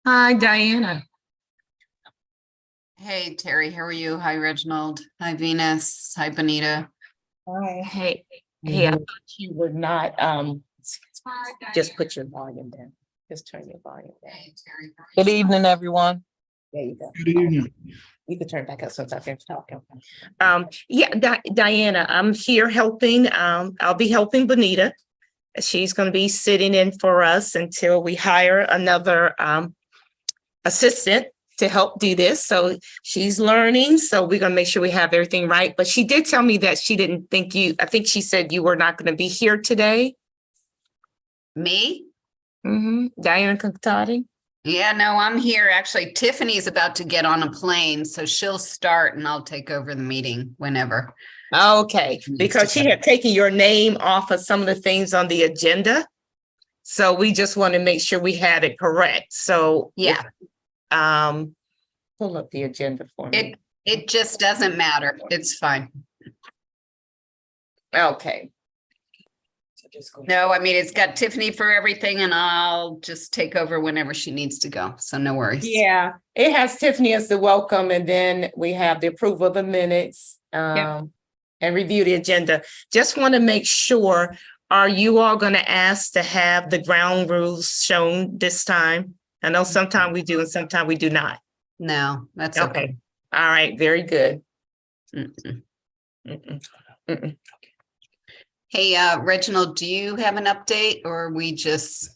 Hi, Diana. Hey, Terry, how are you? Hi, Reginald. Hi, Venus. Hi, Bonita. Hi. Hey, I thought you were not, just put your volume down. Just turn your volume down. Hey, Terry. Good evening, everyone. There you go. Good evening. You can turn back up since I've been talking. Diana, I'm here helping. I'll be helping Bonita. She's going to be sitting in for us until we hire another assistant to help do this. So she's learning. So we're going to make sure we have everything right. But she did tell me that she didn't think I think she said you were not going to be here today. Me? Diana Cantati. Yeah, no, I'm here. Actually, Tiffany's about to get on a plane, so she'll start and I'll take over the meeting whenever. Okay, because she had taken your name off of some of the things on the agenda. So we just want to make sure we had it correct. So Yeah, pull up the agenda for me. it just doesn't matter. It's fine. Okay. No, I mean, it's got Tiffany for everything and I'll just take over whenever she needs to go. So no worries. Yeah, it has Tiffany as the welcome, and then we have the approval of the minutes Yep. and review the agenda. Just want to make sure, are you all going to ask to have the ground rules shown this time? I know sometimes we do and sometimes we do not. No, that's okay. All right, very good. Mm-mm. Mm-mm. Hey, Reginald, do you have an update or we just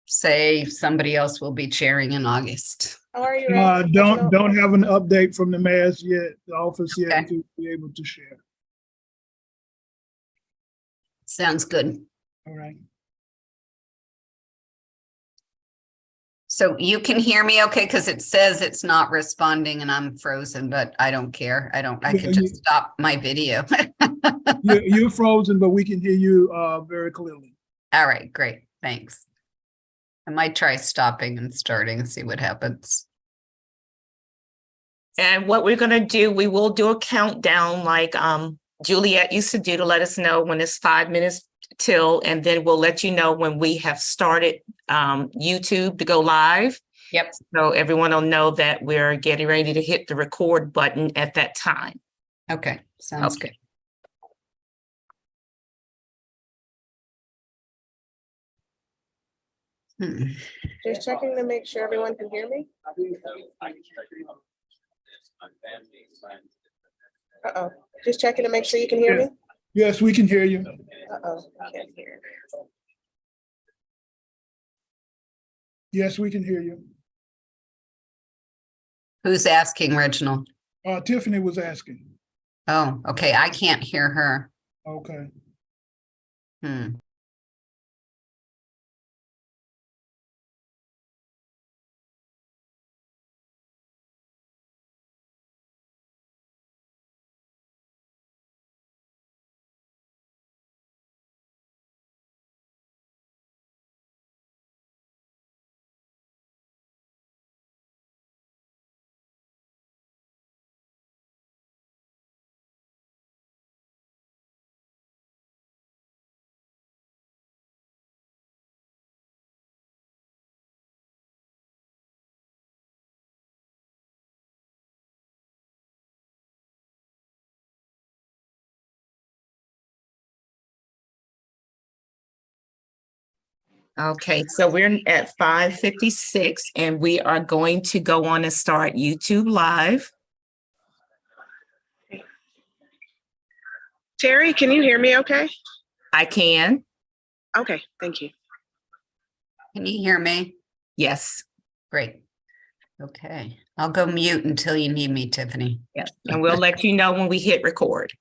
say somebody else will be chairing in August? How are you? Don't have an update from the mayor's yet, the office yet Okay. to be able to share. Sounds good. All right. So you can hear me okay? Because it says it's not responding and I'm frozen, but I don't care. I Yeah, can just stop my video. You're frozen, but we can hear you very clearly. All right, great. Thanks. I might try stopping and starting and see what happens. And what we're going to do, we will do a countdown like Juliet used to do to let us know when it's 5 minutes till, and then we'll let you know when we have started YouTube to go live. Yep. So everyone will know that we're getting ready to hit the record button at that time. Okay, sounds good. Just checking to make sure everyone can hear me. Uh-oh. Just checking to make sure you can hear me. Yes, we can hear you. Uh-oh, I can't hear. Yes, we can hear you. Who's asking, Reginald? Tiffany was asking. Oh, okay. I can't hear her. Okay. Okay, so we're at 5:56 and we are going to go on and start YouTube live. Terry, can you hear me okay? I can. Okay, thank you. Can you hear me? Yes. Great. Okay. I'll go mute until you need me, Tiffany. Yes. And we'll let you know when we hit record.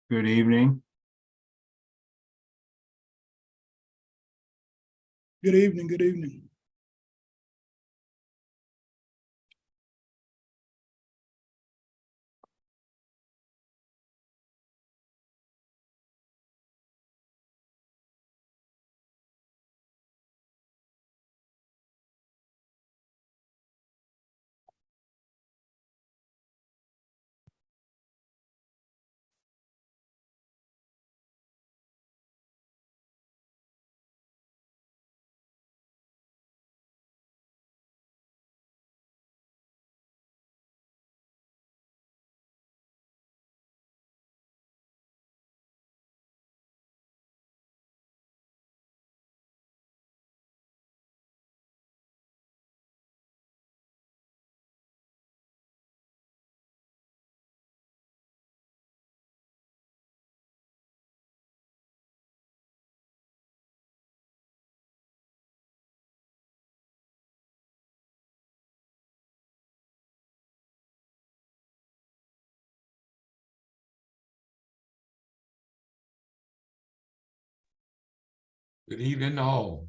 Good evening. Good evening. Good evening. Good evening all.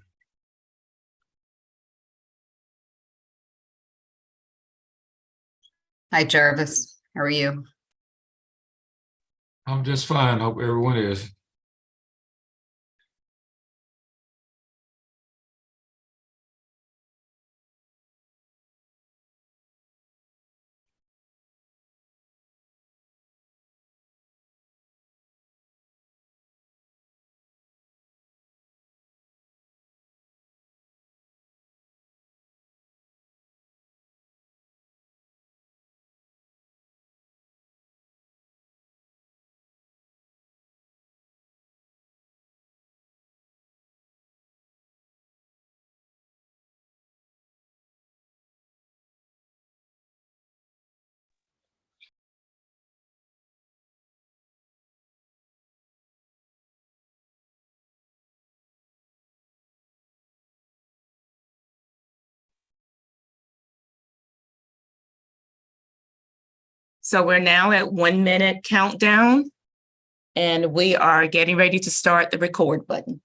Hi Jarvis, how are you? I'm just fine. Hope everyone is. So we're now at 1 minute countdown. And we are getting ready to start the record button.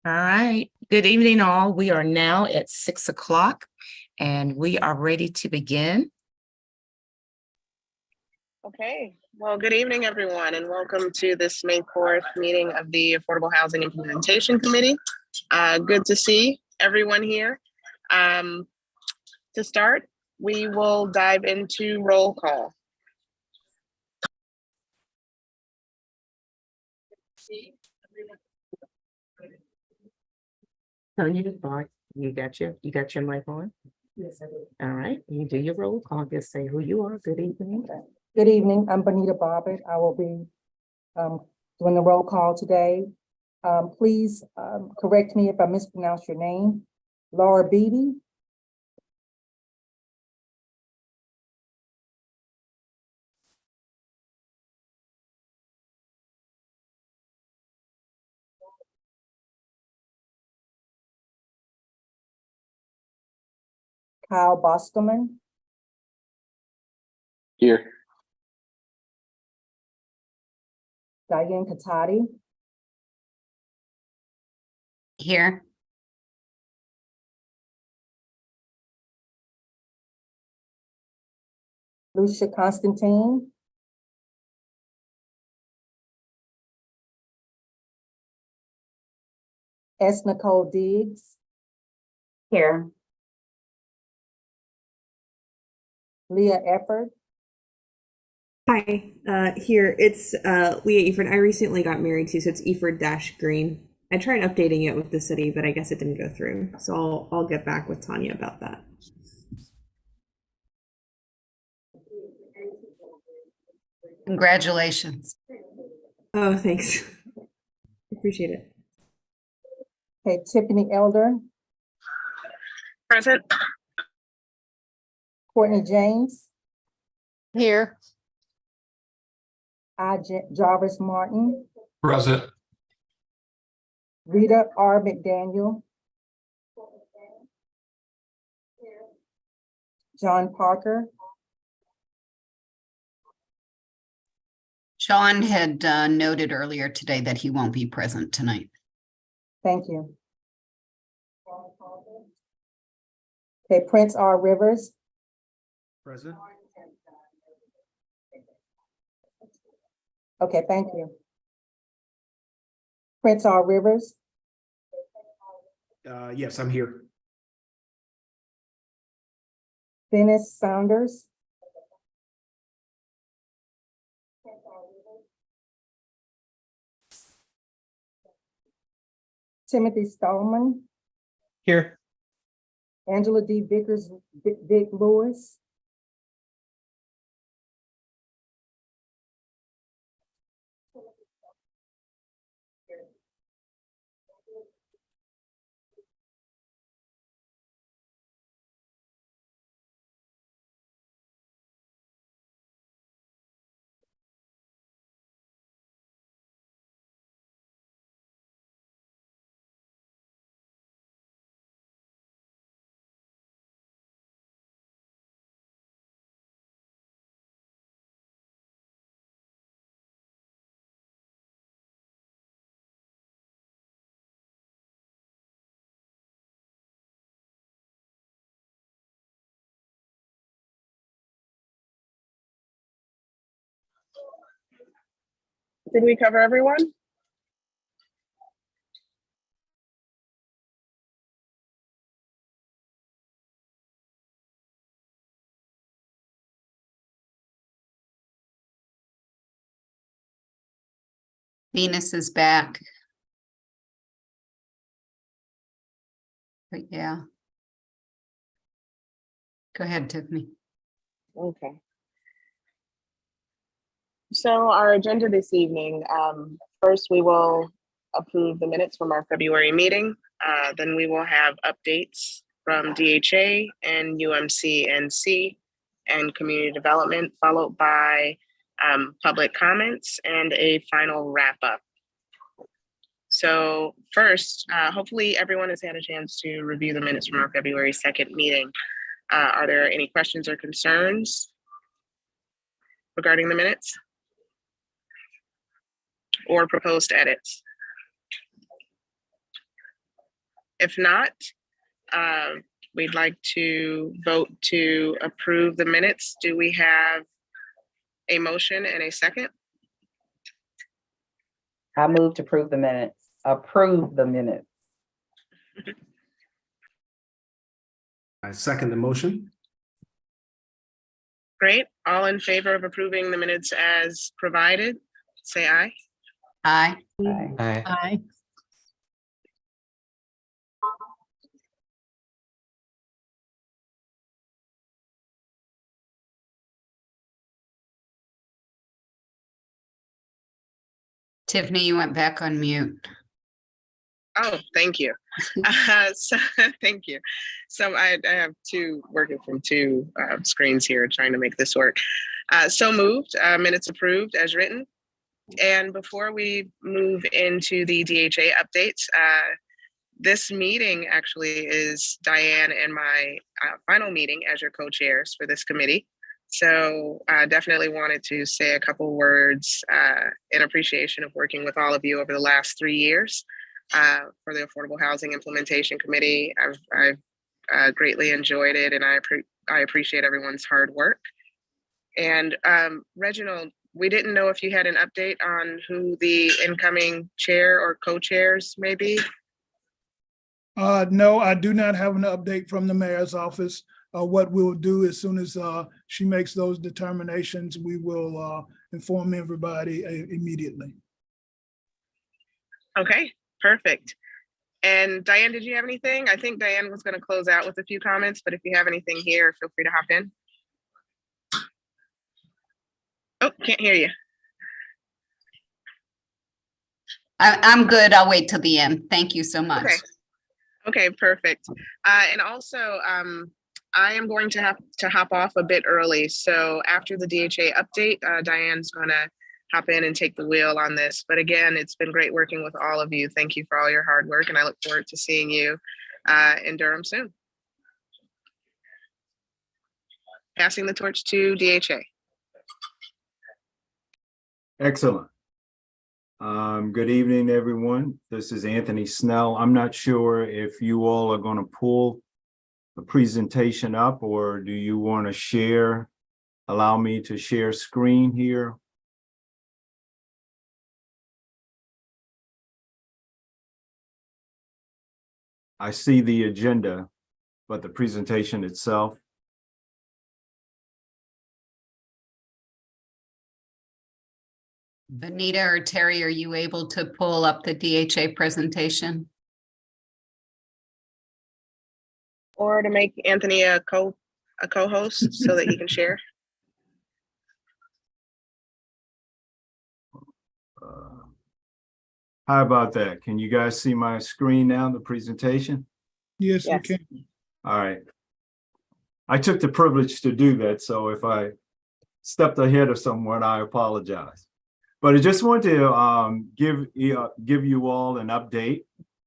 All right. Good evening, all. We are now at 6 o'clock and we are ready to begin. Okay, well, good evening, everyone, and welcome to this May 4th meeting of the Affordable Housing Implementation Committee. Good to see everyone here. To start, we will dive into roll call. Tony, you got your mic on? Yes, I do. All right, you do your roll call. Just say who you are. Good evening. Good evening, I'm Bonita Bobbitt. I will be doing the roll call today. Please correct me if I mispronounce your name. Laura Beatty. Kyle Bostelman. Here. Diane Katati. Here, Lucia Constantine. S. Nicole Diggs. Here. Leah Efford. Hi, here it's Leah Eford. I recently got married too, so it's Eford-Green. I tried updating it with the city, but I guess it didn't go through. So I'll get back with Tanya about that. congratulations. Oh, thanks. Appreciate it. Okay, Tiffany Elder. Present. Courtney James. Here. Jarvis Martin. Present. Rita R. McDaniel. John Parker. Sean had noted earlier today that he won't be present tonight. Thank you. Okay, Prince R. Rivers. Present. Okay, thank you. Prince R. Rivers, Yes, I'm here. Dennis Saunders. Timothy Stallman, Here. Angela D. Vickers, Vic Lewis. Did we cover everyone? Venus is back. But yeah. Go ahead, Tiffany. Okay. So our agenda this evening, first we will approve the minutes from our February meeting. Then we will have updates from DHA and UMC-NC and community development, followed by public comments and a final wrap up. So first, hopefully everyone has had a chance to review the minutes from our February 2nd meeting. Are there any questions or concerns regarding the minutes or proposed edits? If not, we'd like to vote to approve the minutes. Do we have a motion and a second? I move to approve the minutes. Approve the minutes. I second the motion. Great. All in favor of approving the minutes as provided, say aye. Aye. Aye. Aye. Tiffany, you went back on mute. Oh, thank you. So, thank you. So I have working from two screens here trying to make this work. So moved, minutes approved as written. And before we move into the DHA updates, this meeting actually is Diane and my final meeting as your co-chairs for this committee. So I definitely wanted to say a couple words in appreciation of working with all of you over the last 3 years for the Affordable Housing Implementation Committee. I've greatly enjoyed it, and I appreciate everyone's hard work. And Reginald, we didn't know if you had an update on who the incoming chair or co-chairs may be. No, I do not have an update from the mayor's office. What we'll do as soon as she makes those determinations, we will inform everybody immediately. Okay, perfect. And Diane, did you have anything? I think Diane was going to close out with a few comments, but if you have anything here, feel free to hop in. Oh, can't hear you. I'm good. I'll wait till the end. Thank you so much. Okay. Okay, perfect. And also, I am going to have to hop off a bit early. So after the DHA update, Diane's gonna hop in and take the wheel on this. But again, it's been great working with all of you. Thank you for all your hard work, and I look forward to seeing you in Durham soon. Passing the torch to DHA. Excellent. Good evening, everyone. This is Anthony Snell. I'm not sure if you all are going to pull the presentation up, or do you want to share, allow me to share screen here? I see the agenda, but the presentation itself. Benita or Terry, are you able to pull up the DHA presentation? Or to make Anthony a co-host so that he can share. How about that? Can you guys see my screen now, the presentation? Yes, we Yes. can. All right. I took the privilege to do that, so if I stepped ahead of someone, I apologize. But I just want to give you all an update.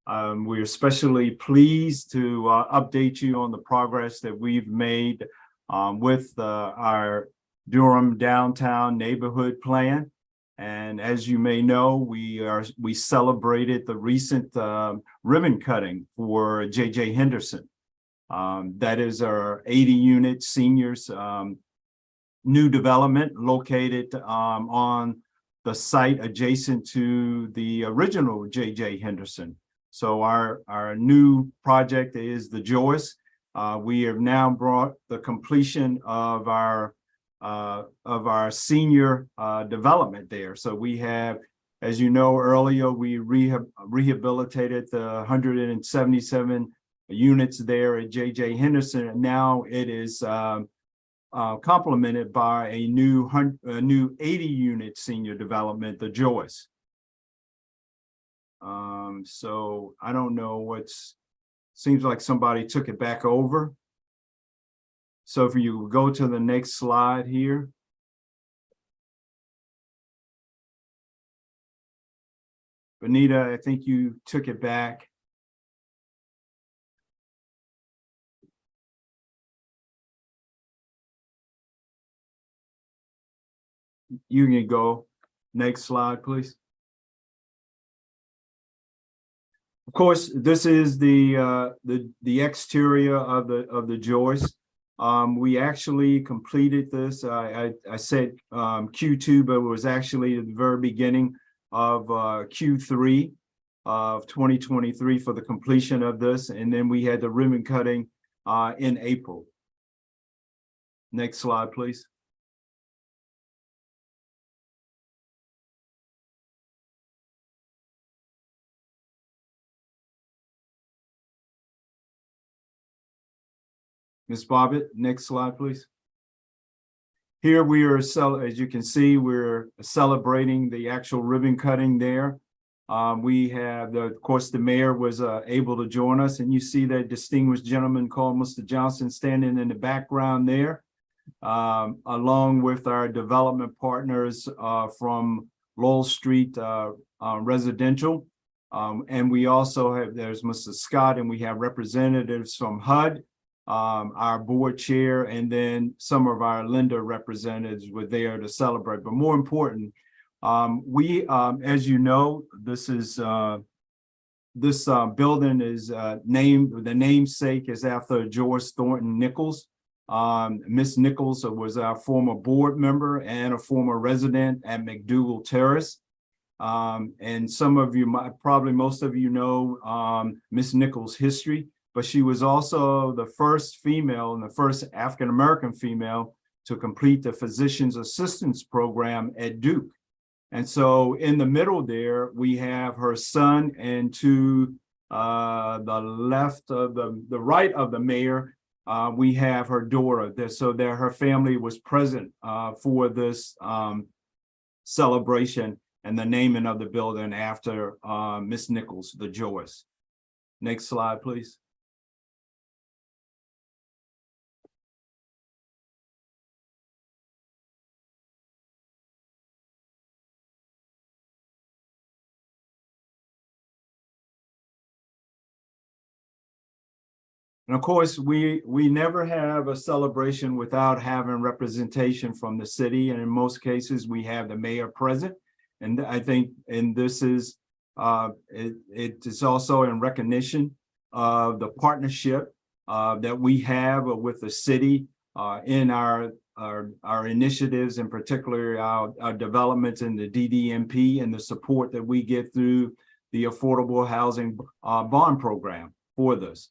We're especially pleased to update you on the progress that we've made with our Durham Downtown Neighborhood Plan. And as you may know, we celebrated the recent ribbon cutting for JJ Henderson. That is our 80-unit seniors new development located on the site adjacent to the original JJ Henderson. So our new project is the Joyce. We have now brought the completion of our senior development there. So we have, as you know, earlier, we rehabilitated the 177 units there at JJ Henderson, and now it is complemented by a new 80-unit senior development, the Joyce. So I don't know seems like somebody took it back over. So if you go to the next slide here. Benita, I think you took it back. You can go. Next slide, please. Of course, this is the exterior of the Joyce. We actually completed this. I said Q2, but it was actually at the very beginning of Q3 of 2023 for the completion of this, and then we had the ribbon cutting in April. Next slide, please. Ms. Bobbitt, next slide, please. Here we are, as you can see, we're celebrating the actual ribbon cutting there. We have, of course, the mayor was able to join us, and you see that distinguished gentleman called Mr. Johnson standing in the background there, along with our development partners from Lowell Street Residential. And we also have, there's Mr. Scott, and we have representatives from HUD, our board chair, and then some of our lender representatives were there to celebrate. But more important, as you know, this building is named, the namesake is after George Thornton Nichols. Miss Nichols was our former board member and a former resident at McDougal Terrace. And some of you probably most of you know Miss Nichols' history, but she was also the first female and the first African-American female to complete the Physician's Assistance Program at Duke. And so in the middle there, we have her son, and to the left of the right of the mayor, we have her daughter. So there, her family was present for this celebration and the naming of the building after Miss Nichols, the Joyce. Next slide, please. And of course, we never have a celebration without having representation from the city. And in most cases, we have the mayor present. And I think, and this is, it is also in recognition of the partnership that we have with the city in our initiatives, in particular our developments in the DDMP and the support that we get through the Affordable Housing Bond Program. for this.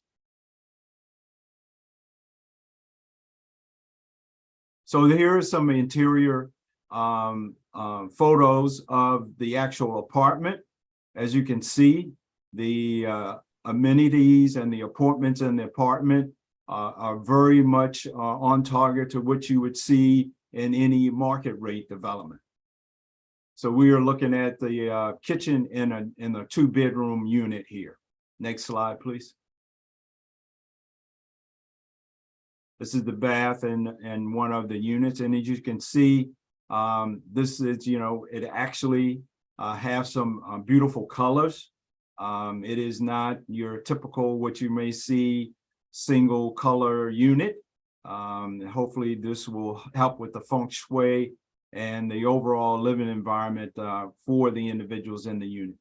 So here are some interior photos of the actual apartment. As you can see, the amenities and the appointments in the apartment are very much on target to what you would see in any market rate development. So we are looking at the kitchen in a 2-bedroom unit here. Next slide, please. This is the bath and one of the units, and as you can see, this is, it actually have some beautiful colors. It is not your typical what you may see single color unit. Hopefully this will help with the feng shui and the overall living environment for the individuals in the unit.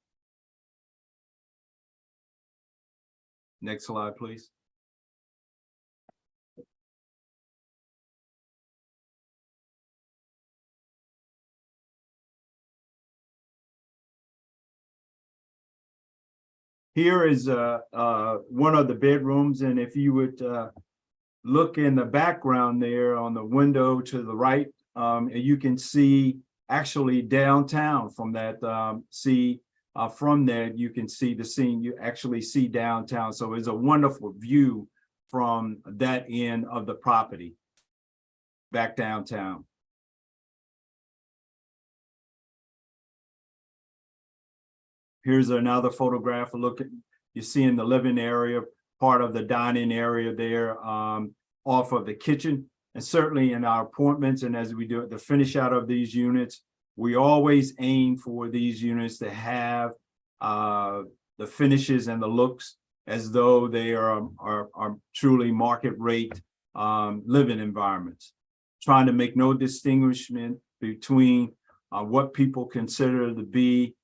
Next slide, please. Here is one of the bedrooms, and if you would look in the background there on the window to the right, you can see actually downtown from that, from there you can see the scene, you actually see downtown. So it's a wonderful view from that end of the property back downtown. Here's another photograph. Look at, you see in the living area, part of the dining area there, off of the kitchen. And certainly in our appointments, and as we do the finish out of these units, we always aim for these units to have the finishes and the looks as though they are truly market rate living environments. Trying to make no distinguishment between what people consider to be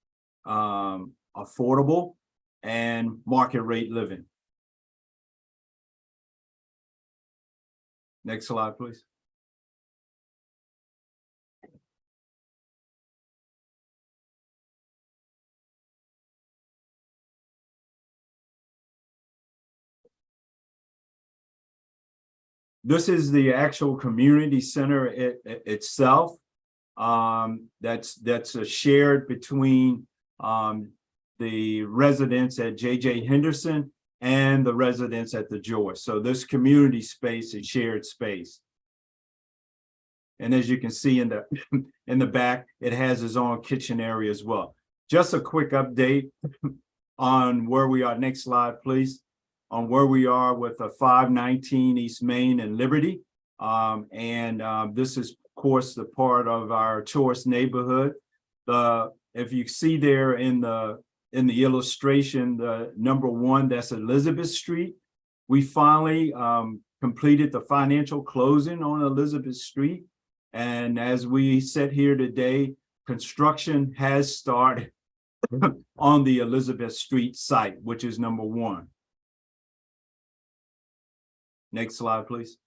affordable and market rate living. Next slide, please. This is the actual community center itself. That's shared between the residents at J.J. Henderson and the residents at the Joyce. So this community space is shared space. And as you can see in the back, it has its own kitchen area as well. Just a quick update on where we are. Next slide, please. On where we are with the 519 East Main and Liberty. This is, of course, the part of our tourist neighborhood. If you see there in the illustration, the number 1, that's Elizabeth Street. We finally completed the financial closing on Elizabeth Street. And as we sit here today, construction has started on the Elizabeth Street site, which is number 1. Next slide, please.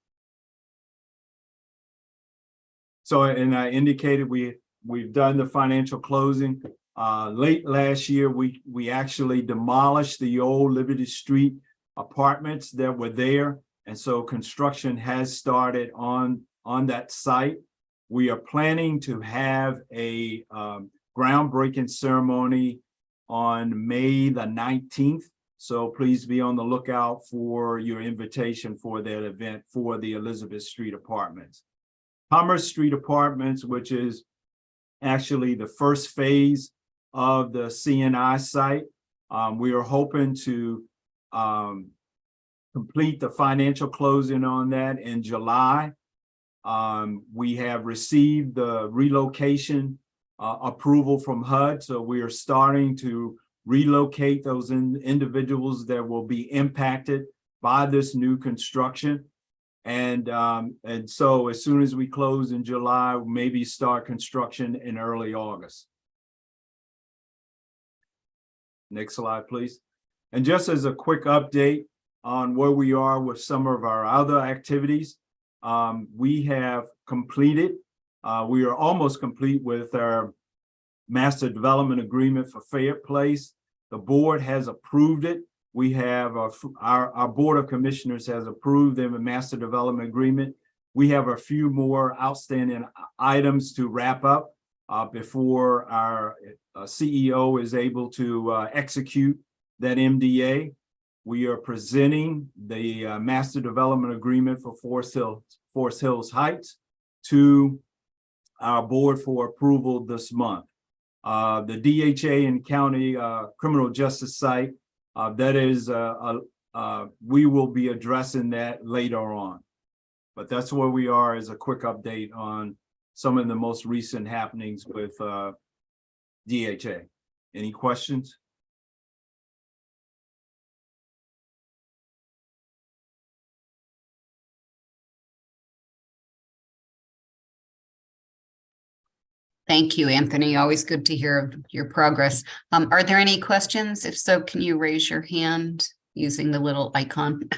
So, and I indicated we've done the financial closing. Late last year, we actually demolished the old Liberty Street apartments that were there. And so construction has started on that site. We are planning to have a groundbreaking ceremony on May the 19th. So please be on the lookout for your invitation for that event for the Elizabeth Street Apartments. Commerce Street Apartments, which is actually the first phase of the CNI site. We are hoping to complete the financial closing on that in July. We have received the relocation approval from HUD, so we are starting to relocate those individuals that will be impacted by this new construction. And so as soon as we close in July, we'll maybe start construction in early August. Next slide, please. And just as a quick update on where we are with some of our other activities, we have completed, we are almost complete with our master development agreement for Fayette Place. The board has approved it. We have our Board of Commissioners has approved them a master development agreement. We have a few more outstanding items to wrap up before our CEO is able to execute that MDA. We are presenting the master development agreement for Forest Hills Heights to our board for approval this month. The DHA and county criminal justice site, that is, we will be addressing that later on. But that's where we are as a quick update on some of the most recent happenings with DHA. Any questions? Thank you, Anthony. Always good to hear of your progress. Are there any questions? If so, can you raise your hand using the little icon?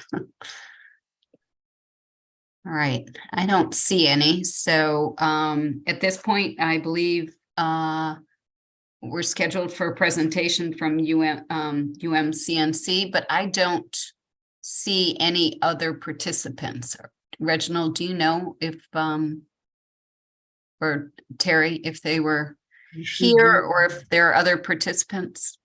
All right, I don't see any. So at this point, I believe we're scheduled for a presentation from UMCNC, but I don't see any other participants. Reginald, do you know if or Terry, if they were You should here be- or if there are other participants?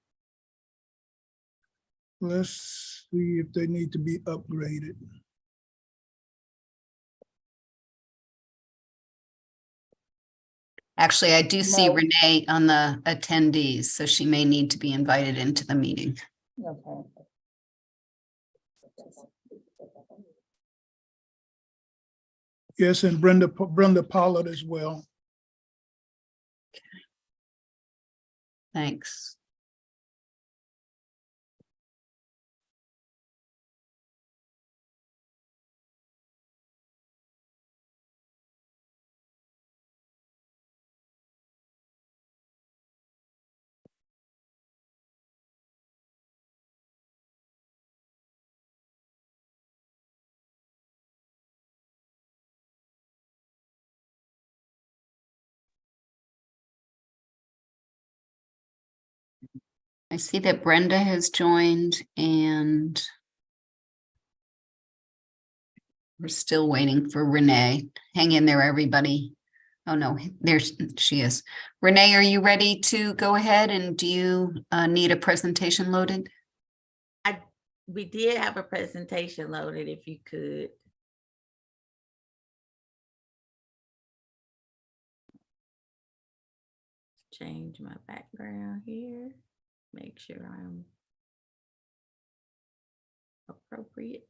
Let's see if they need to be upgraded. Actually, I do see No. Renee on the attendees, so she may need to be invited into the meeting. Okay. Yes, and Brenda Pollard as well. Thanks. I see that Brenda has joined and we're still waiting for Renee. Hang in there, everybody. Oh, no, there she is. Renee, are you ready to go ahead, and do you need a presentation loaded? We did have a presentation loaded, if you could. Change my background here, make sure I'm appropriate.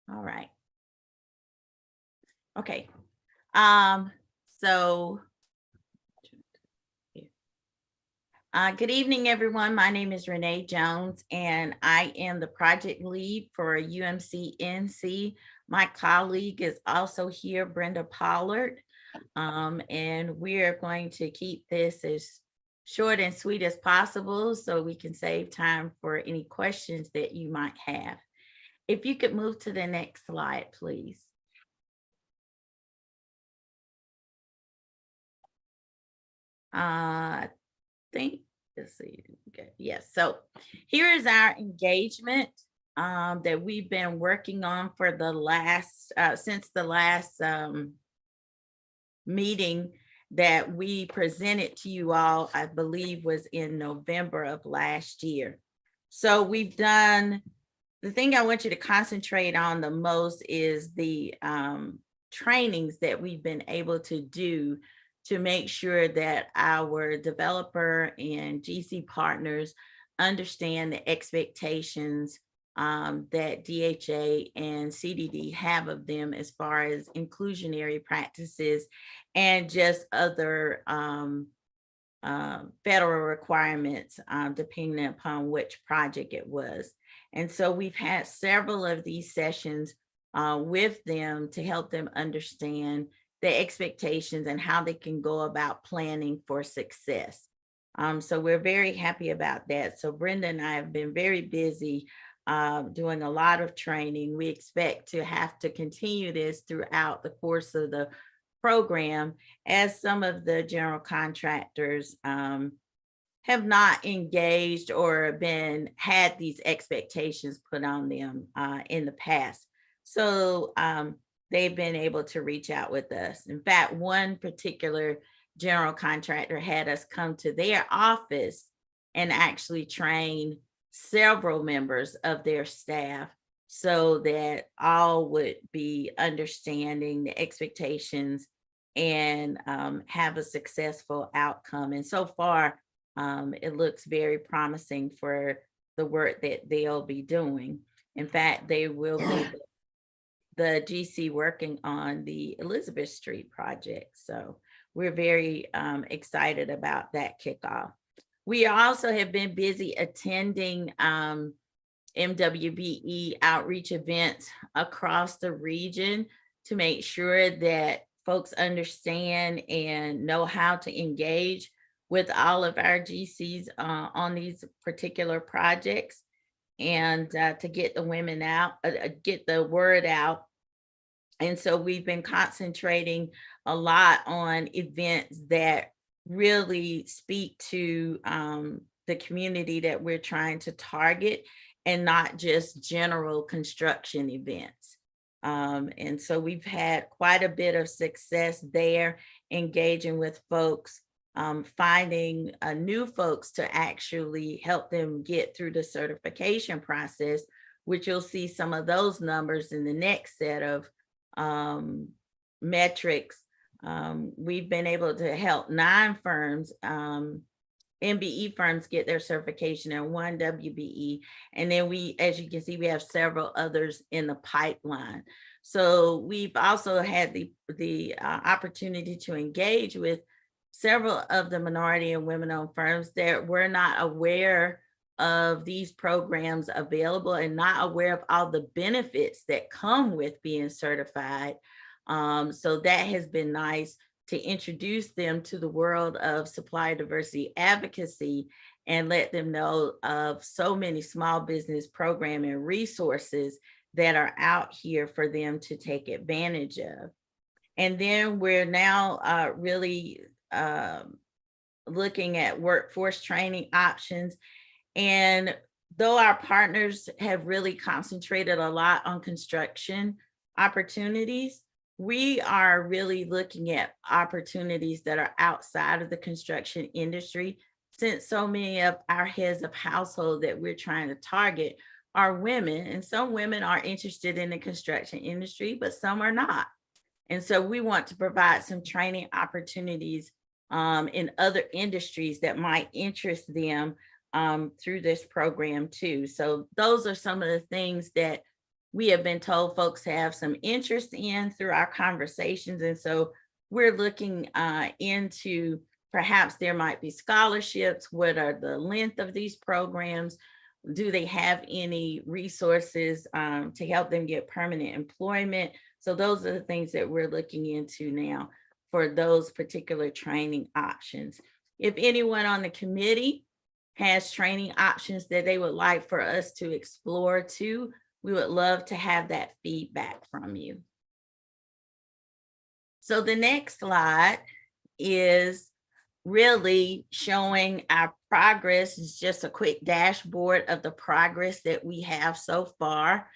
All right. Okay. So good evening, everyone. My name is Renee Jones, and I am the project lead for UMCNC. My colleague is also here, Brenda Pollard, and we are going to keep this as short and sweet as possible so we can save time for any questions that you might have. If you could move to the next slide, please. I think, let's see, okay, yes. So here is our engagement that we've been working on for the last, since the last meeting that we presented to you all, I believe was in November of last year. So we've done, the thing I want you to concentrate on the most is the trainings that we've been able to do to make sure that our developer and GC partners understand the expectations that DHA and CDD have of them as far as inclusionary practices and just other federal requirements depending upon which project it was. And so we've had several of these sessions with them to help them understand the expectations and how they can go about planning for success. So we're very happy about that. So Brenda and I have been very busy doing a lot of training. We expect to have to continue this throughout the course of the program, as some of the general contractors have not engaged or had these expectations put on them in the past. So they've been able to reach out with us. In fact, one particular general contractor had us come to their office and actually train several members of their staff so that all would be understanding the expectations and have a successful outcome. And so far, it looks very promising for the work that they'll be doing. In fact, they will be the GC working on the Elizabeth Street project. So we're very excited about that kickoff. We also have been busy attending MWBE outreach events across the region to make sure that folks understand and know how to engage with all of our GCs on these particular projects, and to get the women out, get the word out. And so we've been concentrating a lot on events that really speak to the community that we're trying to target, and not just general construction events. And so we've had quite a bit of success there, engaging with folks, finding new folks to actually help them get through the certification process, which you'll see some of those numbers in the next set of metrics. We've been able to help 9 firms, MBE firms, get their certification, and 1 WBE. And then we, as you can see, we have several others in the pipeline. So we've also had the opportunity to engage with several of the minority and women-owned firms that were not aware of these programs available and not aware of all the benefits that come with being certified. So that has been nice to introduce them to the world of supply diversity advocacy and let them know of so many small business program and resources that are out here for them to take advantage of. And then we're now really looking at workforce training options. And though our partners have really concentrated a lot on construction opportunities, we are really looking at opportunities that are outside of the construction industry, since so many of our heads of household that we're trying to target are women, and some women are interested in the construction industry, but some are not. And so we want to provide some training opportunities in other industries that might interest them through this program too. So those are some of the things that we have been told folks have some interest in through our conversations. And so we're looking into perhaps there might be scholarships. What are the length of these programs? Do they have any resources to help them get permanent employment? So those are the things that we're looking into now for those particular training options. If anyone on the committee has training options that they would like for us to explore too, we would love to have that feedback from you. So the next slide is really showing our progress. It's just a quick dashboard of the progress that we have so far.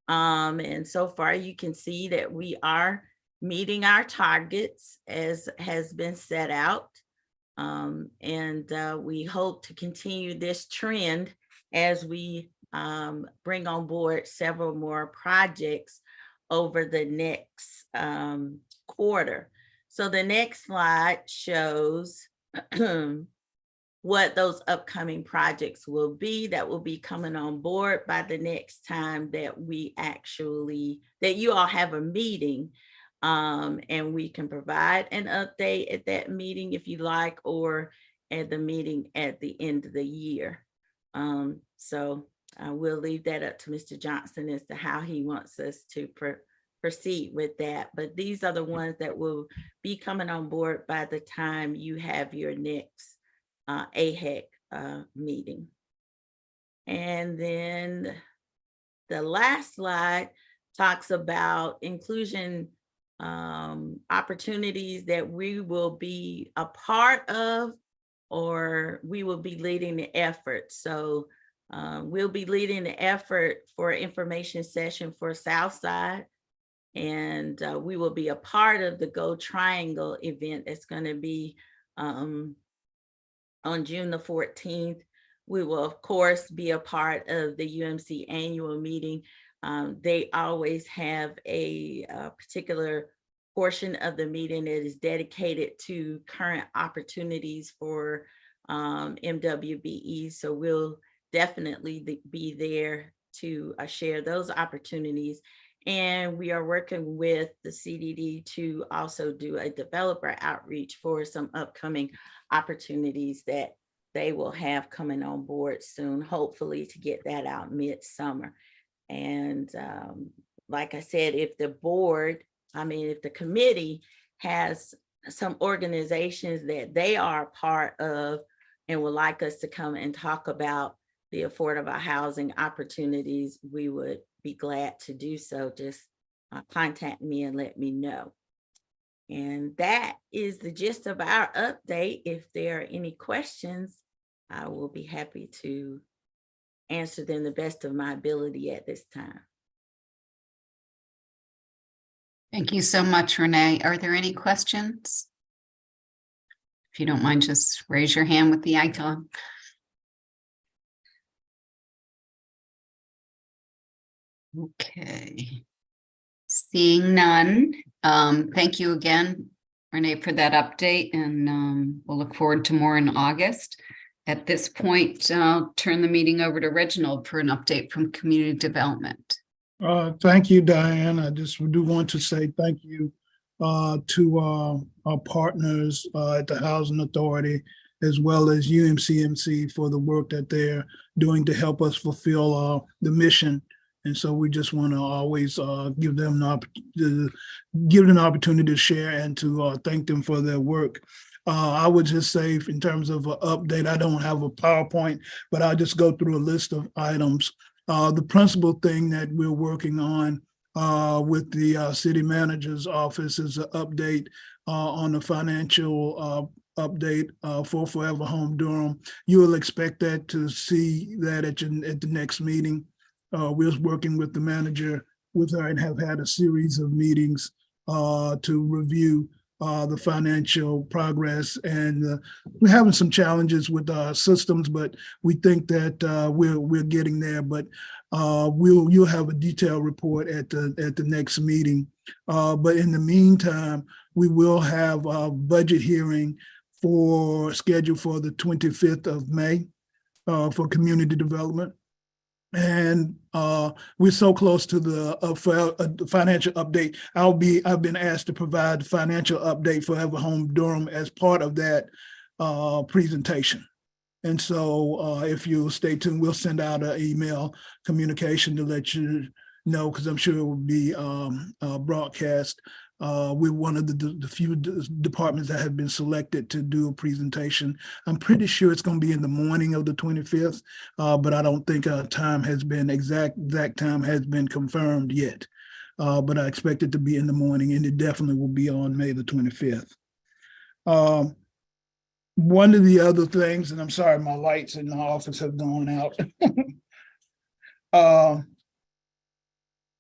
And so far you can see that we are meeting our targets as has been set out. And we hope to continue this trend as we bring on board several more projects over the next quarter. So the next slide shows what those upcoming projects will be that will be coming on board by the next time that that you all have a meeting, and we can provide an update at that meeting if you like, or at the meeting at the end of the year. So we'll leave that up to Mr. Johnson as to how he wants us to proceed with that. But these are the ones that will be coming on board by the time you have your next AHEC meeting. And then the last slide talks about inclusion opportunities that we will be a part of, or we will be leading the effort. So we'll be leading the effort for information session for Southside. And we will be a part of the Go Triangle event that's going to be on June the 14th. We will, of course, be a part of the UMC annual meeting. They always have a particular portion of the meeting that is dedicated to current opportunities for MWBE. So we'll definitely be there to share those opportunities. And we are working with the CDD to also do a developer outreach for some upcoming opportunities that they will have coming on board soon, hopefully to get that out midsummer. And like I said, if the board, if the committee has some organizations that they are a part of and would like us to come and talk about the affordable housing opportunities, we would be glad to do so. Just contact me and let me know. And that is the gist of our update. If there are any questions, I will be happy to answer them the best of my ability at this time. Thank you so much, Renee. Are there any questions? If you don't mind, just raise your hand with the icon. Okay. Seeing none, thank you again, Renee, for that update, and we'll look forward to more in August. At this point, I'll turn the meeting over to Reginald for an update from Community Development. Thank you, Diane. I just do want to say thank you to our partners at the Housing Authority, as well as UMCMC, for the work that they're doing to help us fulfill the mission. And so we just want to always give them an opportunity to share and to thank them for their work. I would just say, in terms of an update, I don't have a PowerPoint, but I'll just go through a list of items. The principal thing that we're working on with the city manager's office is an update on the financial update for Forever Home Durham. You will expect that to see that at the next meeting. We're working with the manager with her and have had a series of meetings to review the financial progress, and we're having some challenges with our systems, but we think that we're getting there. But you'll have a detailed report at the next meeting. But in the meantime, we will have a budget hearing scheduled for the 25th of May for community development. And we're so close to the financial update. I've been asked to provide the financial update for Forever Home Durham as part of that presentation. And so if you stay tuned, we'll send out an email communication to let you know, because I'm sure it will be broadcast. We're one of the few departments that have been selected to do a presentation. I'm pretty sure it's going to be in the morning of the 25th, but I don't think exact time has been confirmed yet. But I expect it to be in the morning, and it definitely will be on May the 25th. One of the other things, and I'm sorry, my lights in the office have gone out.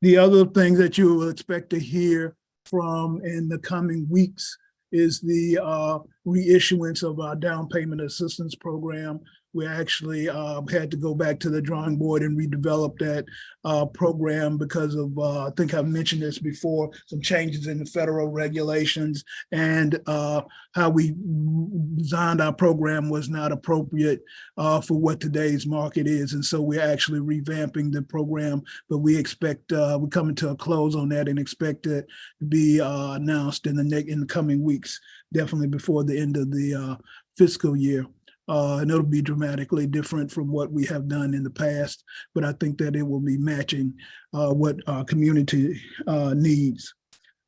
The other thing that you will expect to hear from in the coming weeks is the reissuance of our down payment assistance program. We actually had to go back to the drawing board and redevelop that program because of, I think I've mentioned this before, some changes in the federal regulations, and how we designed our program was not appropriate for what today's market is. And so we're actually revamping the program, but we expect, we're coming to a close on that and expect it to be announced in the coming weeks, definitely before the end of the fiscal year. And it'll be dramatically different from what we have done in the past, but I think that it will be matching what our community needs.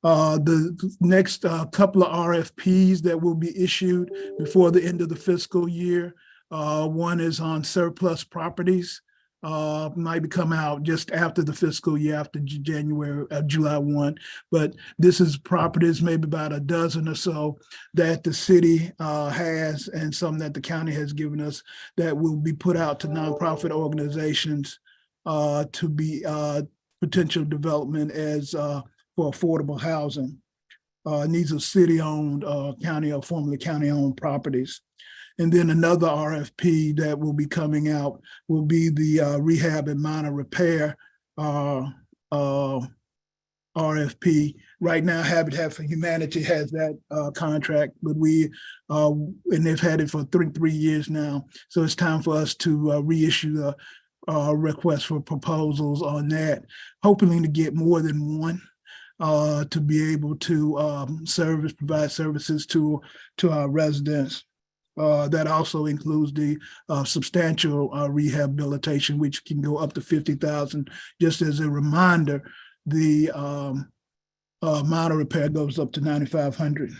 The next couple of RFPs that will be issued before the end of the fiscal year, one is on surplus properties. might come out just after the fiscal year, after July 1. But this is properties, maybe about a dozen or so that the city has, and some that the county has given us, that will be put out to nonprofit organizations to be potential development as for affordable housing. And these are city-owned, county or formerly county-owned properties. And then another RFP that will be coming out will be the rehab and minor repair RFP. Right now, Habitat for Humanity has that contract, but and they've had it for three years now. So it's time for us to reissue the request for proposals on that, hoping to get more than one to be able to provide services to our residents. That also includes the substantial rehabilitation, which can go up to 50,000. Just as a reminder, the minor repair goes up to 9,500.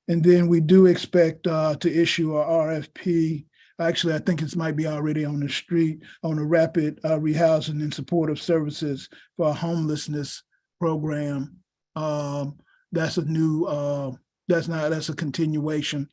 And then we do expect to issue a RFP. Actually, I think it might be already on the street on a rapid rehousing and supportive services for a homelessness program. That's a new. That's a continuation.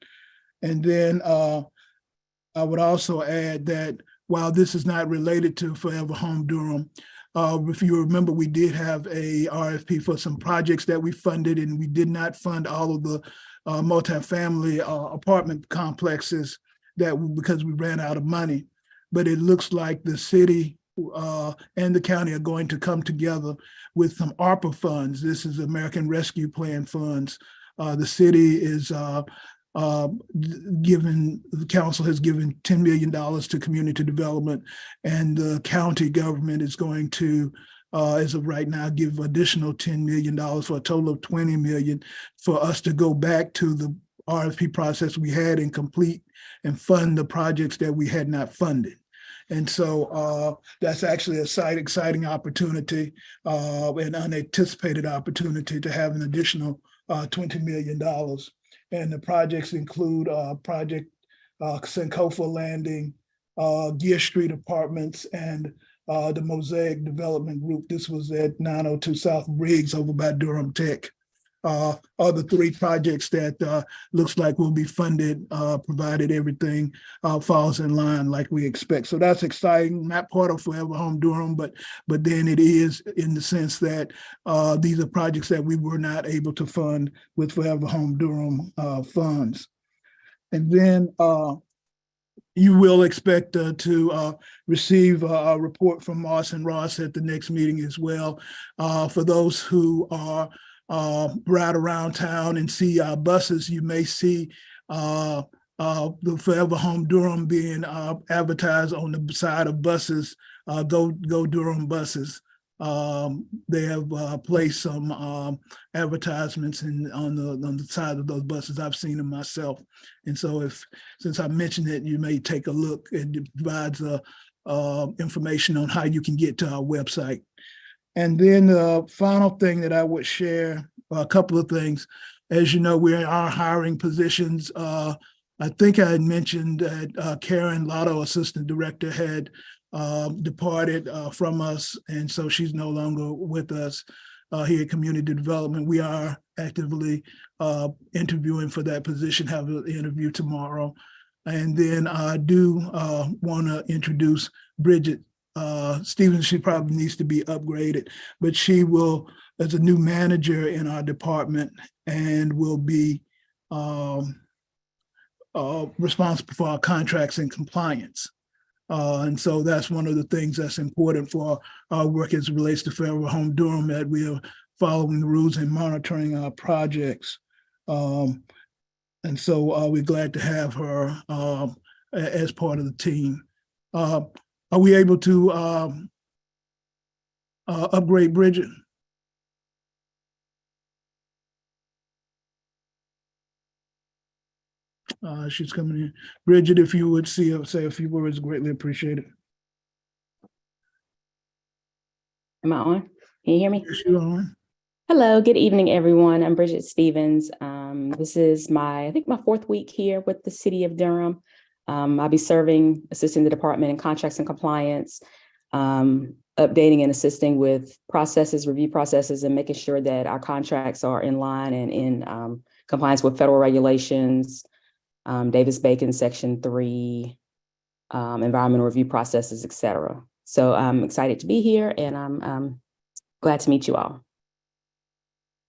And then I would also add that while this is not related to Forever Home Durham, if you remember, we did have a RFP for some projects that we funded, and we did not fund all of the multifamily apartment complexes because we ran out of money. But it looks like the city and the county are going to come together with some ARPA funds. This is American Rescue Plan funds. The city is the council has given $10 million to community development, and the county government is going to, as of right now, give additional $10 million for a total of $20 million for us to go back to the RFP process we had and complete and fund the projects that we had not funded. And so that's actually a exciting opportunity, an unanticipated opportunity to have an additional $20 million. And the projects include Project Sankofa Landing, Gear Street Apartments, and the Mosaic Development Group. This was at 902 South Briggs over by Durham Tech. Are the three projects that looks like will be funded, provided everything falls in line like we expect. So that's exciting, not part of Forever Home Durham, but then it is in the sense that these are projects that we were not able to fund with Forever Home Durham funds. And then you will expect to receive a report from Moss and Ross at the next meeting as well. For those who are ride around town and see buses, you may see the Forever Home Durham being advertised on the side of buses, Go Durham buses. They have placed some advertisements on the side of those buses. I've seen them myself. And so since I mentioned it, you may take a look. It provides information on how you can get to our website. And then the final thing that I would share, a couple of things. As you know, we are hiring positions. I think I had mentioned that Karen Lotto, Assistant Director, had departed from us, and so she's no longer with us here at Community Development. We are actively interviewing for that position, have an interview tomorrow. And then I do want to introduce Bridget Stevens. She probably needs to be upgraded, but she will, as a new manager in our department, and will be responsible for our contracts and compliance. And so that's one of the things that's important for our work as it relates to Forever Home Durham, that we are following the rules and monitoring our projects. And so we're glad to have her as part of the team. Are we able to upgrade Bridget? She's coming in. Bridget, if you would say a few words, greatly appreciated. Am I on? Can you hear me? Yes, you're on. Hello, good evening, everyone. I'm Bridget Stevens. This is I think my fourth week here with the City of Durham. I'll be serving, assisting the department in contracts and compliance, updating and assisting with processes, review processes, and making sure that our contracts are in line and in compliance with federal regulations, Davis-Bacon Section 3, environmental review processes, et cetera. So I'm excited to be here, and I'm glad to meet you all.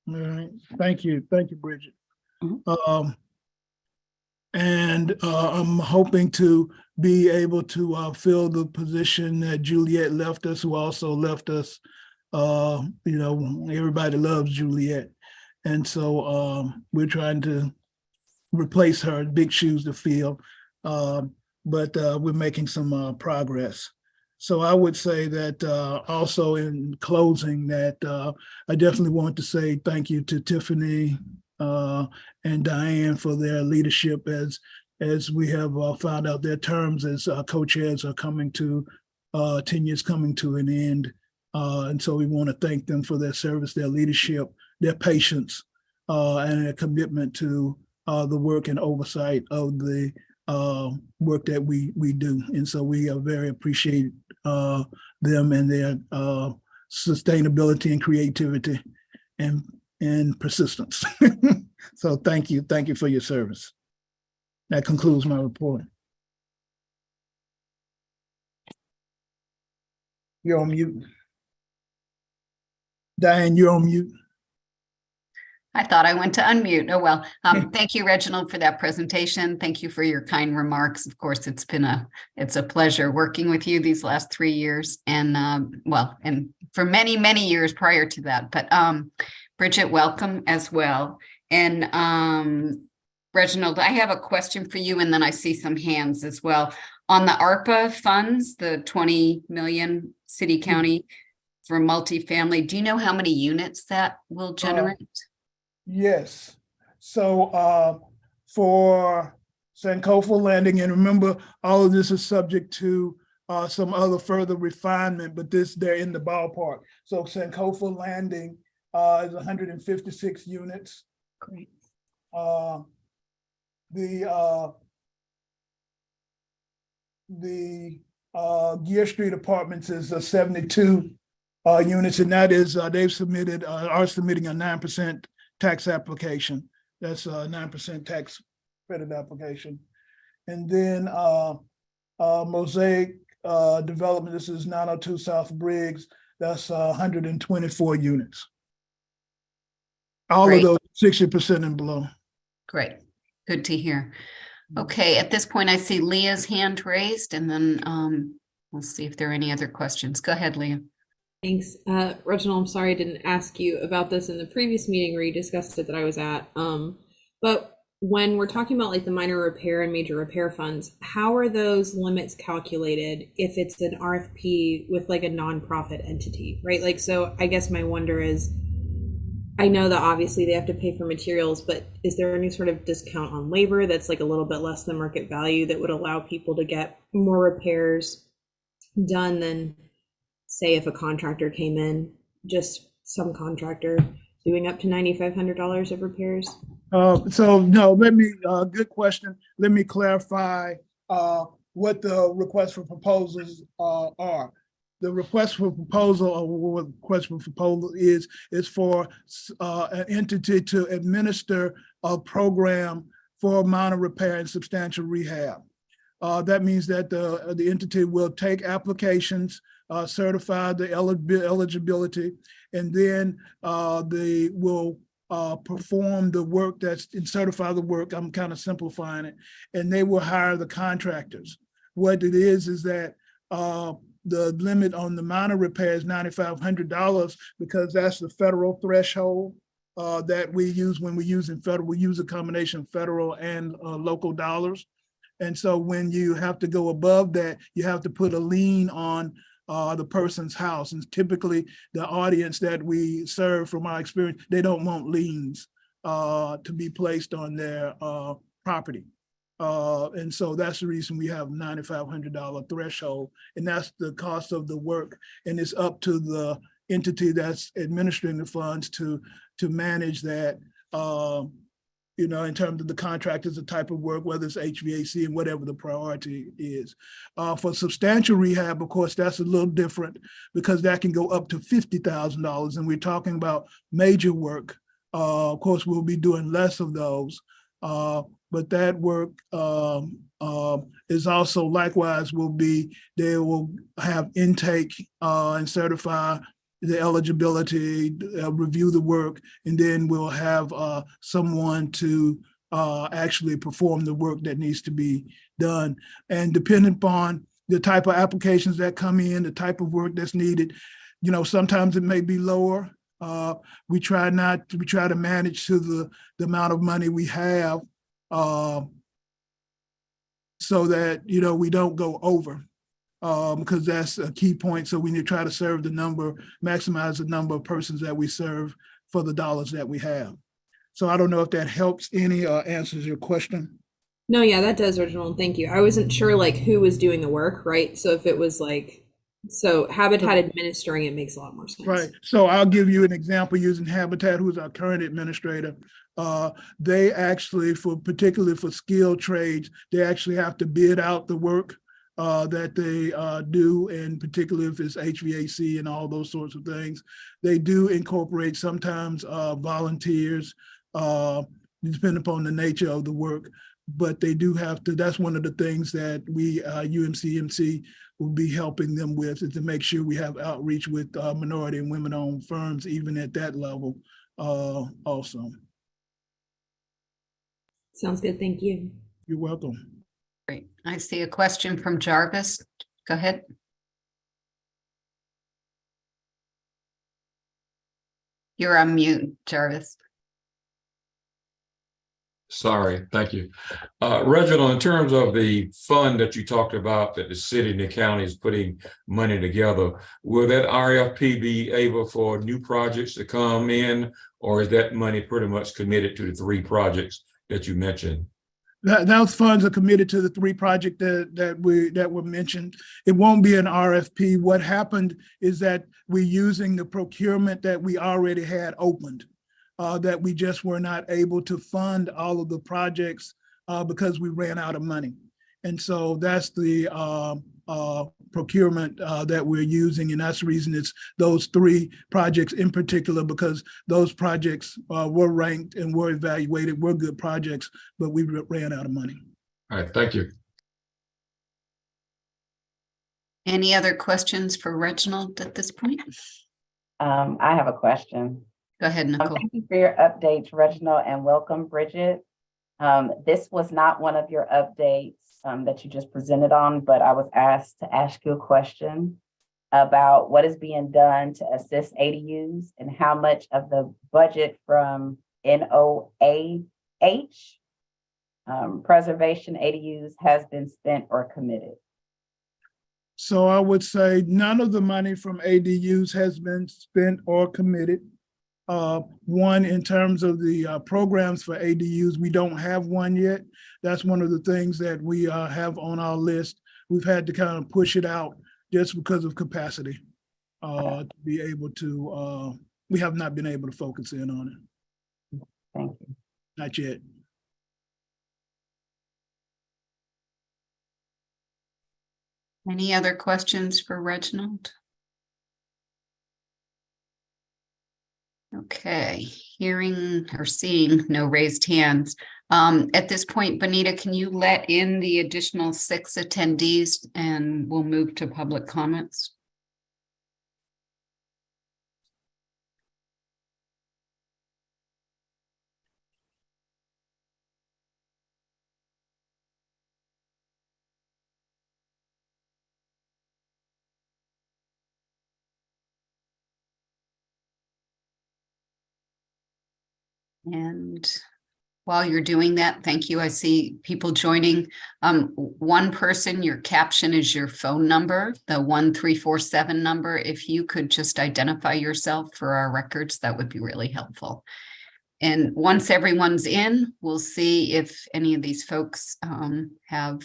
All right, thank you, Bridget. Mhm. And I'm hoping to be able to fill the position that Juliet left us, who also left us. You know, everybody loves Juliet. And so we're trying to replace her, big shoes to fill. But we're making some progress. So I would say that also in closing that I definitely want to say thank you to Tiffany and Diane for their leadership as we have found out their terms as co-chairs are coming to, tenures coming to an end. And so we want to thank them for their service, their leadership, their patience, and their commitment to the work and oversight of the work that we do. And so we are very appreciate them and their sustainability and creativity and persistence. So thank you for your service. That concludes my report. You're on mute. Diane, you're on mute. I thought I went to unmute. Oh, well, thank you, Reginald, for that presentation. Thank you for your kind remarks. Of course, it's a pleasure working with you these last 3 years and and for many, many years prior to that. But Bridget, welcome as well. And Reginald, I have a question for you, and then I see some hands as well. On the ARPA funds, the 20 million city county for multifamily, do you know how many units that will generate? Yes. So for Sankofa Landing, and remember, all of this is subject to some other further refinement, but they're in the ballpark. So Sankofa Landing is 156 units. Great. The Gear Street Apartments is 72 units, and that is are submitting a 9% tax application. That's a 9% tax credit application. And then Mosaic Development, this is 902 South Briggs, that's 124 units. All Great. of those 60% and below. Great. Good to hear. Okay, at this point, I see Leah's hand raised, and then we'll see if there are any other questions. Go ahead, Leah. Thanks. Reginald, I'm sorry I didn't ask you about this in the previous meeting where you discussed it that I was at. But when we're talking about like the minor repair and major repair funds, how are those limits calculated if it's an RFP with like a nonprofit entity, right? Like, so I guess my wonder is, I know that obviously they have to pay for materials, but is there any sort of discount on labor that's like a little bit less than market value that would allow people to get more repairs done than, say, if a contractor came in, just some contractor doing up to $9,500 of repairs? So no, good question. Let me clarify what the request for proposals are. The request for proposal, or what the request for proposal is for an entity to administer a program for minor repair and substantial rehab. That means that the entity will take applications, certify the eligibility, and then they will perform the work and certify the work. I'm kind of simplifying it, and they will hire the contractors. What it is that the limit on the minor repair is $9,500 because that's the federal threshold that we use when we're using federal. We use a combination of federal and local dollars. And so when you have to go above that, you have to put a lien on the person's house. And typically the audience that we serve, from our experience, they don't want liens to be placed on their property. And so that's the reason we have $9,500 threshold, and that's the cost of the work. And it's up to the entity that's administering the funds to manage that you know, in terms of the contractors, the type of work, whether it's HVAC and whatever the priority is. For substantial rehab, of course, that's a little different because that can go up to $50,000, and we're talking about major work. Of course, we'll be doing less of those, but that work is also likewise they will have intake and certify the eligibility, review the work, and then we'll have someone to actually perform the work that needs to be done. And depending upon the type of applications that come in, the type of work that's needed, you know, sometimes it may be lower. We try to manage to the amount of money we have so that, you know, we don't go over. Because that's a key point. So we need to try to maximize the number of persons that we serve for the dollars that we have. So I don't know if that helps any or answers your question. No, yeah, that does, Reginald. Thank you. I wasn't sure like who was doing the work, right? So if it was like, so Habitat administering it makes a lot more sense. Right. So I'll give you an example using Habitat, who's our current administrator. They actually, particularly for skilled trades, they actually have to bid out the work that they do, and particularly if it's HVAC and all those sorts of things. They do incorporate sometimes volunteers, depending upon the nature of the work, but they do have to, that's one of the things that we, UMCMC, will be helping them with, is to make sure we have outreach with minority and women-owned firms, even at that level also. Sounds good, thank you. You're welcome. Great. I see a question from Jarvis. Go ahead. You're on mute, Jarvis. Sorry, thank you. Reginald, in terms of the fund that you talked about that the city and the county is putting money together, will that RFP be able for new projects to come in, or is that money pretty much committed to the 3 projects that you mentioned? Those funds are committed to the 3 projects that were mentioned. It won't be an RFP. What happened is that we're using the procurement that we already had opened, that we just were not able to fund all of the projects because we ran out of money. And so that's the procurement that we're using. And that's the reason it's those 3 projects in particular, because those projects were ranked and were evaluated, were good projects, but we ran out of money. All right, thank you. Any other questions for Reginald at this point? I have a question. Go ahead, Nicole. Thank you for your updates, Reginald, and welcome, Bridget. This was not one of your updates that you just presented on, but I was asked to ask you a question about what is being done to assist ADUs and how much of the budget from NOAH preservation ADUs has been spent or committed. So I would say none of the money from ADUs has been spent or committed. One, in terms of the programs for ADUs, we don't have one yet. That's one of the things that we have on our list. We've had to kind of push it out just because of capacity to be able to, we have not been able to focus in on it. Thank you. Not yet. Any other questions for Reginald? Okay, hearing or seeing no raised hands. At this point, Bonita, can you let in the additional 6 attendees and we'll move to public comments? And while you're doing that, thank you. I see people joining. One person, your caption is your phone number, the 1347 number. If you could just identify yourself for our records, that would be really helpful. And once everyone's in, we'll see if any of these folks have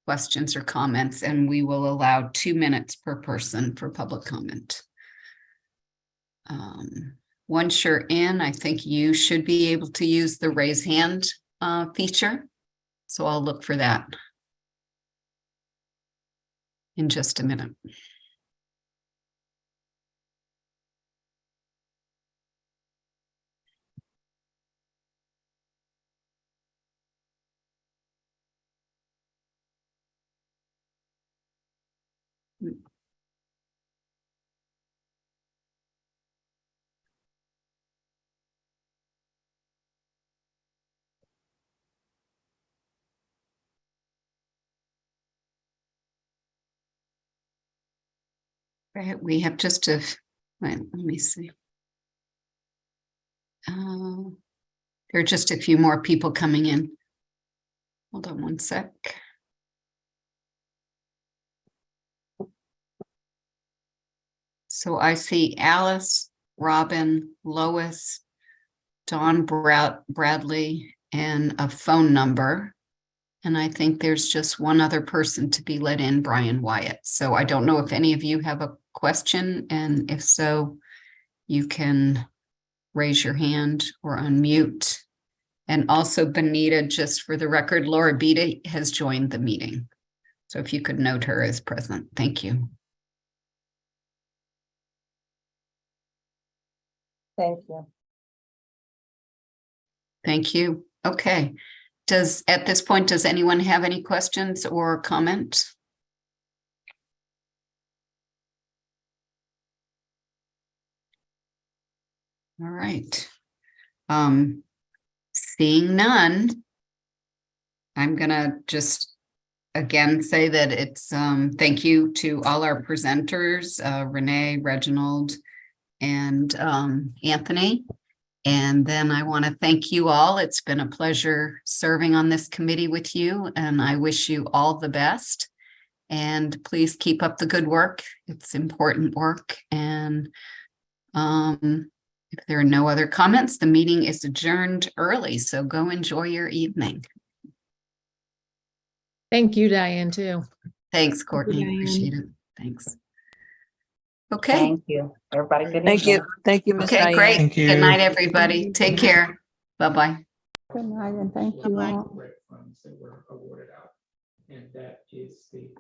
questions or comments, and we will allow 2 minutes per person for public comment. Once you're in, I think you should be able to use the raise hand feature. So I'll look for that in just a minute. Right, we have just a, wait, let me see. There are just a few more people coming in. Hold on one sec. So I see Alice, Robin, Lois, Dawn Bradley, and a phone number. And I think there's just one other person to be let in, Brian Wyatt. So I don't know if any of you have a question, and if so, you can raise your hand or unmute. And also Benita, just for the record, Laura Bita has joined the meeting. So if you could note her as present, thank you. Thank you. Thank you. Okay. At this point, does anyone have any questions or comment? All right. Seeing none, I'm gonna just again say that it's thank you to all our presenters, Renee, Reginald, and Anthony. And then I want to thank you all. It's been a pleasure serving on this committee with you, and I wish you all the best. And please keep up the good work. It's important work. And if there are no other comments, the meeting is adjourned early. So go enjoy your evening. Thank you, Diane, too. Thanks, Courtney. Diane. Appreciate it. Thanks. Okay. Thank you. Everybody, good Thank you. evening. Thank you, Ms. Okay, Diane. great. Thank you. Good night, everybody. Take care. Bye-bye. Good night, and thank you all. Funds that were awarded out, and that is the